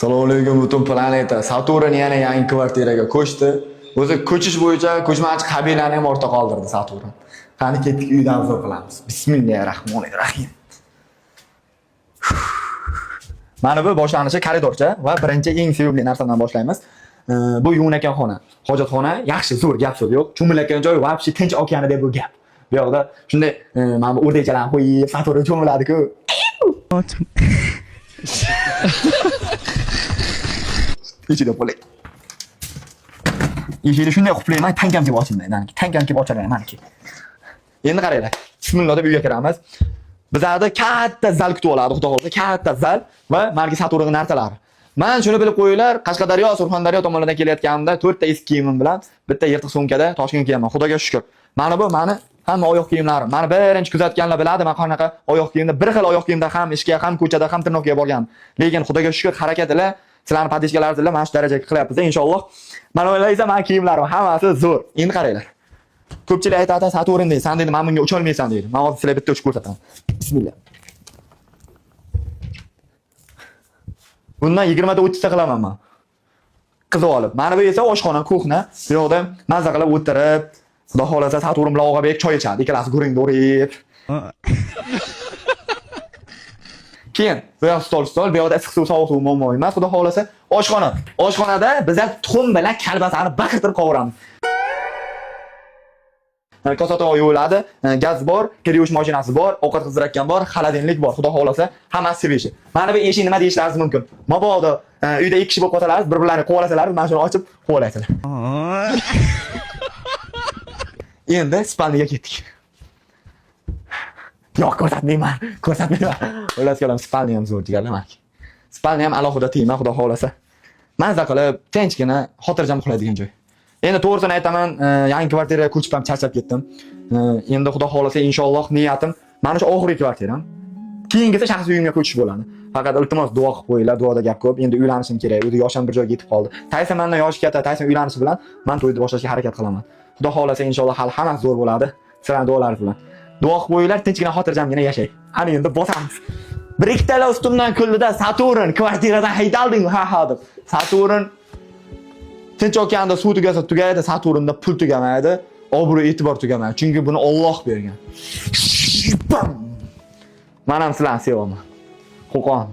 Assalomu alaykum butun planeta. Saturn yana yangi kvartiraga ko'chdi. O'zi ko'chish bo'yicha ko'chmanchi qabilani ham ortda qoldirdi Saturn. Qani ketdik uydan zo'r qilamiz. Bismillahirrohmanirrohim. Mana bu boshlanishi koridorcha va birinchi eng sevimli narsadan boshlaymiz. Bu yuvinayotgan xona. Hojatxona yaxshi, zo'r, gap so'z yo'q. Cho'milayotgan joy vobshe Tinch okeanida bu gap. Bu yoqda shunday mana bu o'rdakchalarni qo'yib, Saturn cho'miladi-ku. İçide böyle. İçide shunday quplayman, tankam deb ochilmaydi. Tankam deb ochaman meniki. Endi qaranglar. Bismillah deb uyga kiramiz. Bizlarda katta zal kutib oladi, xudo xolasa, katta zal va meniki Saturn narsalari. Men shuni bilib qo'yinglar, Qashqadaryo, Surxondaryo tomonlardan kelayotganimda 4 ta eski kiyimim bilan bitta yirtiq sumkada Toshkentga kelaman. Xudoga shukr. Mana bu meni hamma oyoq kiyimlarim. Meni birinchi kuzatganlar biladi, men qanaqa oyoq kiyimda, bir xil oyoq kiyimda ham ishga, ham ko'chada, ham tirnoqqa borganman. Lekin xudoga shukr harakatlar sizlarni podishkalaringizda mana shu darajaga qilyapmiz inshaalloh. Mana o'ylaysiz, men kiyimlarim hammasi zo'r. Endi qaranglar. Ko'pchilik aytadi, Saturn deydi, sen deydi, men bunga ucha olmaysan deydi. Men hozir sizlarga bitta uchib ko'rsataman. Bismillah. Bundan 20 ta 30 ta qilaman men. Qizib olib. Mana bu esa oshxona, kuxna. Bu yoqda mazza qilib o'tirib, xudo xolasa Saturn bilan og'abek choy ichadi. Ikkalasi guring o'rib. Keyin bu yoq stol, bu yoqda issiq suv, sovuq suv muammo emas. Xudo xolasa oshxona. Oshxonada bizlar tuxum bilan kalbasani baqirtirib qovuramiz. Kosatov yo'ladi, gaz bor, kir yuvish mashinasi bor, ovqat qizdiratgan bor, xolodilnik bor. Xudo xolasa hammasi sevishi. Mana bu eshik nima deyishlaringiz mumkin. Mabodo uyda 2 kishi bo'lib qolsalar, bir-birlarini quvalasalar, mana shuni ochib quvalaysiz. Endi spalniga ketdik. Yo'q, ko'rsatmayman. O'ylab kelam, spalni ham zo'r jigarlar meniki. Spalni ham alohida tema, xudo xolasa. Mazza qilib, tinchgina, xotirjam uxlaydigan joy. Endi to'g'risini aytaman, yangi kvartiraga ko'chib ham charchab ketdim. Endi xudo xolasa inshaalloh niyatim mana shu oxirgi kvartiram. Keyingisi shaxsiy uyimga ko'chish bo'ladi. Faqat iltimos duo qilib qo'yinglar, duoda gap ko'p. Endi uylanishim kerak. O'zi yoshim bir joyga yetib qoldi. Tayson mendan yoshi katta, Tayson uylanishi bilan men to'yni boshlashga harakat qilaman. Xudo xolasa inshaalloh hali hammasi zo'r bo'ladi. Sizlarning duolaringiz bilan. Duo qilib qo'yinglar, tinchgina xotirjamgina yashang. Ana endi bosamiz. Bir ikkitalar ustimdan kuldida Saturn kvartiradan haydalding ha deb. Saturn Tinch okeanda suv tugasa tugaydi, Saturnda pul tugamaydi, obro' e'tibor tugamaydi. Chunki buni Alloh bergan. Men ham sizlarni sevaman. Qo'qon